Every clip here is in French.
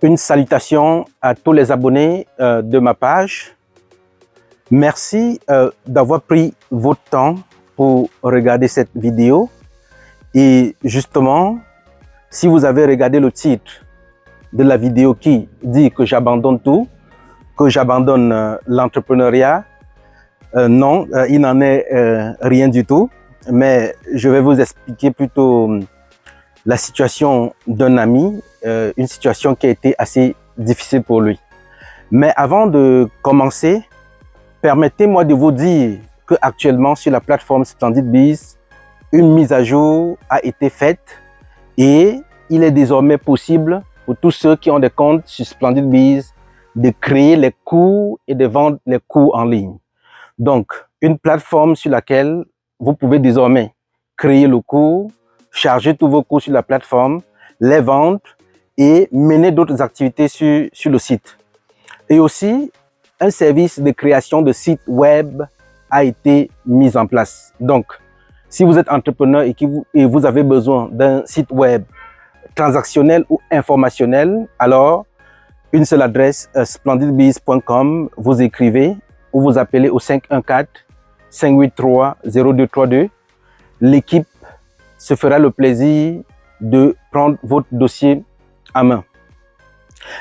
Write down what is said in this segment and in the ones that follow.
Une salutation à tous les abonnés de ma page. Merci d'avoir pris votre temps pour regarder cette vidéo. Et justement, si vous avez regardé le titre de la vidéo qui dit que j'abandonne tout, que j'abandonne l'entrepreneuriat, non, il n'en est rien du tout. Mais je vais vous expliquer plutôt la situation d'un ami, une situation qui a été assez difficile pour lui. Mais avant de commencer, permettez-moi de vous dire qu'actuellement sur la plateforme SplendidBiz, une mise à jour a été faite et il est désormais possible pour tous ceux qui ont des comptes sur SplendidBiz de créer les cours et de vendre les cours en ligne. Donc, une plateforme sur laquelle vous pouvez désormais créer le cours, charger tous vos cours sur la plateforme, les vendre et mener d'autres activités sur le site. Et aussi, un service de création de sites web a été mis en place. Donc, si vous êtes entrepreneur et vous avez besoin d'un site web transactionnel ou informationnel, alors une seule adresse, splendidbiz.com, vous écrivez ou vous appelez au 514-583-0232. L'équipe se fera le plaisir de prendre votre dossier à main.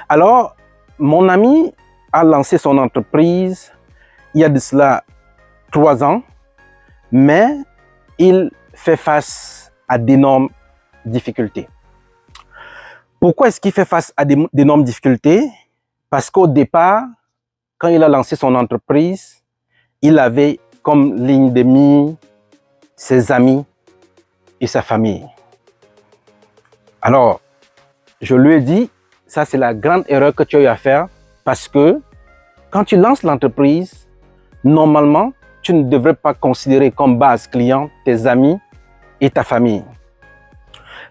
Alors, mon ami a lancé son entreprise il y a de cela 3 ans, mais il fait face à d'énormes difficultés. Pourquoi est-ce qu'il fait face à d'énormes difficultés? Parce qu'au départ, quand il a lancé son entreprise, il avait comme ligne de mire ses amis et sa famille. Alors, je lui ai dit, ça c'est la grande erreur que tu as eu à faire parce que quand tu lances l'entreprise, normalement, tu ne devrais pas considérer comme base client tes amis et ta famille.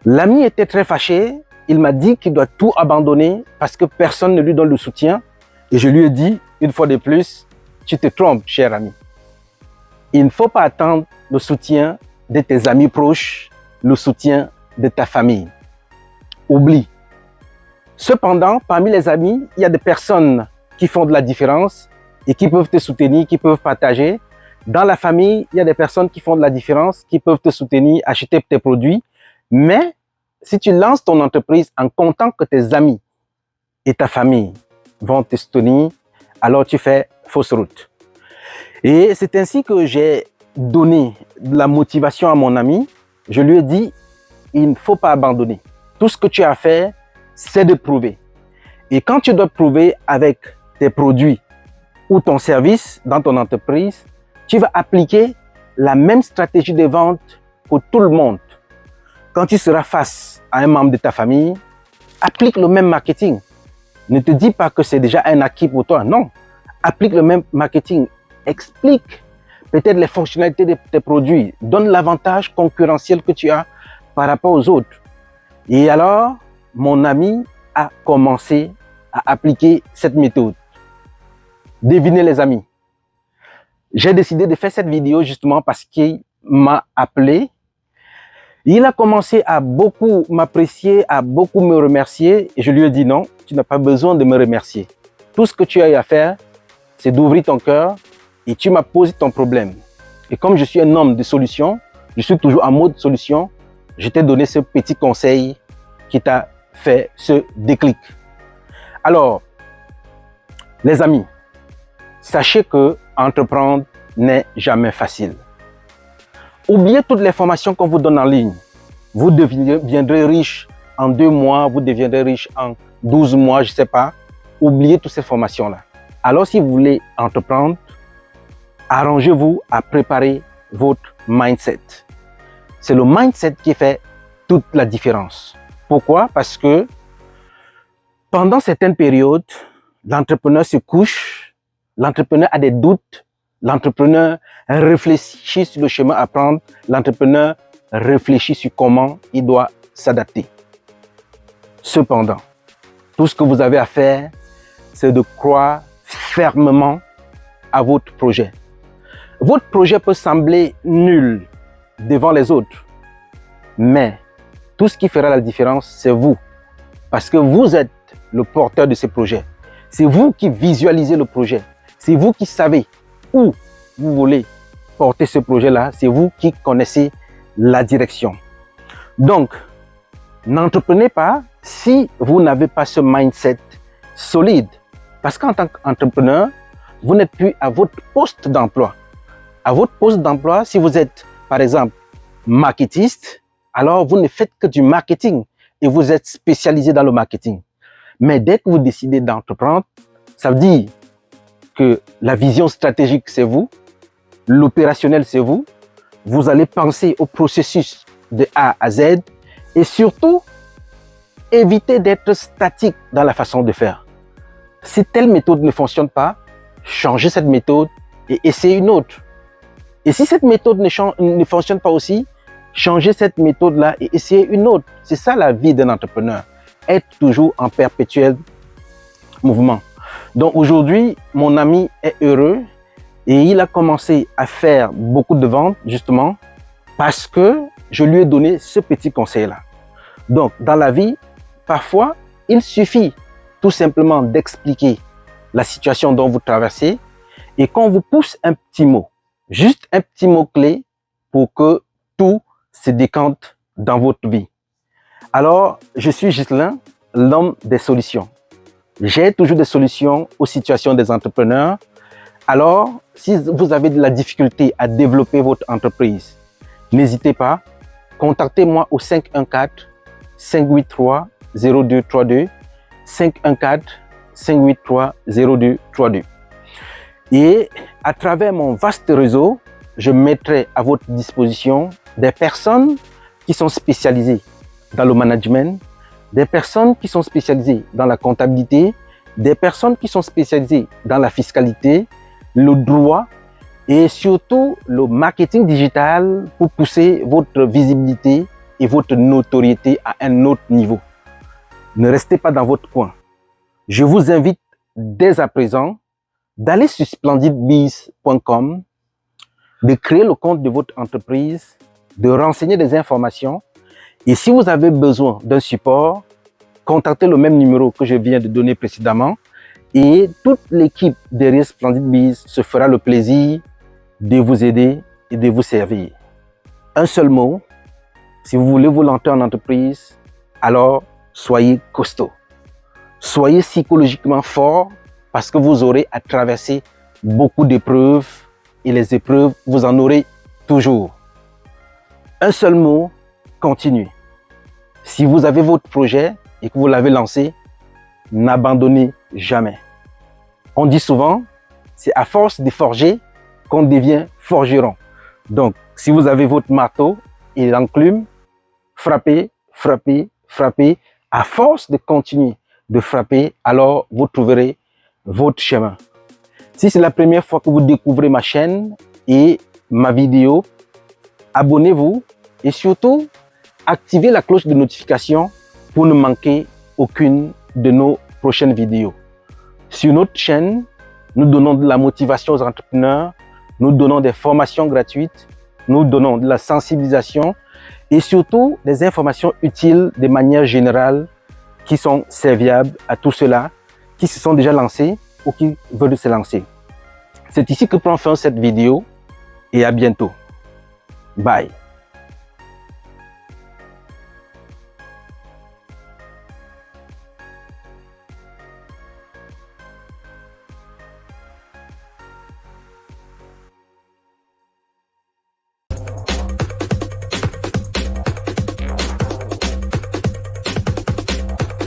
L'ami était très fâché, il m'a dit qu'il doit tout abandonner parce que personne ne lui donne le soutien. Et je lui ai dit, une fois de plus, tu te trompes, cher ami. Il ne faut pas attendre le soutien de tes amis proches, le soutien de ta famille. Oublie. Cependant, parmi les amis, il y a des personnes qui font de la différence et qui peuvent te soutenir, qui peuvent partager. Dans la famille, il y a des personnes qui font de la différence, qui peuvent te soutenir, acheter tes produits. Mais si tu lances ton entreprise en comptant que tes amis et ta famille vont te soutenir, alors tu fais fausse route. Et c'est ainsi que j'ai donné de la motivation à mon ami. Je lui ai dit, il ne faut pas abandonner. Tout ce que tu as à faire, c'est de prouver. Et quand tu dois prouver avec tes produits ou ton service dans ton entreprise, tu vas appliquer la même stratégie de vente pour tout le monde. Quand tu seras face à un membre de ta famille, applique le même marketing. Ne te dis pas que c'est déjà un acquis pour toi. Non, applique le même marketing. Explique peut-être les fonctionnalités de tes produits. Donne l'avantage concurrentiel que tu as par rapport aux autres. Et alors, mon ami a commencé à appliquer cette méthode. Devinez les amis. J'ai décidé de faire cette vidéo justement parce qu'il m'a appelé. Il a commencé à beaucoup m'apprécier, à beaucoup me remercier. Et je lui ai dit non, tu n'as pas besoin de me remercier. Tout ce que tu as à faire, c'est d'ouvrir ton cœur et tu m'as posé ton problème. Et comme je suis un homme de solution, je suis toujours en mode solution, je t'ai donné ce petit conseil qui t'a fait ce déclic. Alors, les amis, sachez que entreprendre n'est jamais facile. Oubliez toutes les formations qu'on vous donne en ligne. Vous deviendrez riche en 2 mois, vous deviendrez riche en 12 mois, je ne sais pas. Oubliez toutes ces formations-là. Alors, si vous voulez entreprendre, arrangez-vous à préparer votre mindset. C'est le mindset qui fait toute la différence. Pourquoi? Parce que pendant certaines périodes, l'entrepreneur se couche, l'entrepreneur a des doutes, l'entrepreneur réfléchit sur le chemin à prendre, l'entrepreneur réfléchit sur comment il doit s'adapter. Cependant, tout ce que vous avez à faire, c'est de croire fermement à votre projet. Votre projet peut sembler nul devant les autres, mais tout ce qui fera la différence, c'est vous. Parce que vous êtes le porteur de ce projet. C'est vous qui visualisez le projet. C'est vous qui savez où vous voulez porter ce projet-là. C'est vous qui connaissez la direction. Donc, n'entreprenez pas si vous n'avez pas ce mindset solide. Parce qu'en tant qu'entrepreneur, vous n'êtes plus à votre poste d'emploi. À votre poste d'emploi, si vous êtes, par exemple, marketiste, alors vous ne faites que du marketing et vous êtes spécialisé dans le marketing. Mais dès que vous décidez d'entreprendre, ça veut dire que la vision stratégique, c'est vous, l'opérationnel, c'est vous. Vous allez penser au processus de A à Z et surtout, éviter d'être statique dans la façon de faire. Si telle méthode ne fonctionne pas, changez cette méthode et essayez une autre. Et si cette méthode ne fonctionne pas aussi, changez cette méthode-là et essayez une autre. C'est ça la vie d'un entrepreneur. Être toujours en perpétuel mouvement. Donc aujourd'hui, mon ami est heureux et il a commencé à faire beaucoup de ventes justement parce que je lui ai donné ce petit conseil-là. Donc dans la vie, parfois, il suffit tout simplement d'expliquer la situation dont vous traversez et qu'on vous pousse un petit mot, juste un petit mot clé pour que tout se décante dans votre vie. Alors, je suis Ghislain, l'homme des solutions. J'ai toujours des solutions aux situations des entrepreneurs. Alors, si vous avez de la difficulté à développer votre entreprise, n'hésitez pas, contactez-moi au 514-583-0232, 514-583-0232. Et à travers mon vaste réseau, je mettrai à votre disposition des personnes qui sont spécialisées dans le management, des personnes qui sont spécialisées dans la comptabilité, des personnes qui sont spécialisées dans la fiscalité, le droit et surtout le marketing digital pour pousser votre visibilité et votre notoriété à un autre niveau. Ne restez pas dans votre coin. Je vous invite dès à présent d'aller sur splendidbiz.com, de créer le compte de votre entreprise, de renseigner des informations. Et si vous avez besoin d'un support, contactez le même numéro que je viens de donner précédemment et toute l'équipe derrière Splendid Biz se fera le plaisir de vous aider et de vous servir. Un seul mot, si vous voulez vous lancer en entreprise, alors soyez costaud. Soyez psychologiquement fort parce que vous aurez à traverser beaucoup d'épreuves et les épreuves, vous en aurez toujours. Un seul mot, continuez. Si vous avez votre projet et que vous l'avez lancé, n'abandonnez jamais. On dit souvent, c'est à force de forger qu'on devient forgeron. Donc, si vous avez votre marteau et l'enclume, frappez, frappez, frappez. À force de continuer de frapper, alors vous trouverez votre chemin. Si c'est la première fois que vous découvrez ma chaîne et ma vidéo, abonnez-vous et surtout, activez la cloche de notification pour ne manquer aucune de nos prochaines vidéos. Sur notre chaîne, nous donnons de la motivation aux entrepreneurs, nous donnons des formations gratuites, nous donnons de la sensibilisation et surtout des informations utiles de manière générale qui sont serviables à tous ceux-là qui se sont déjà lancés ou qui veulent se lancer. C'est ici que prend fin cette vidéo et à bientôt. Bye.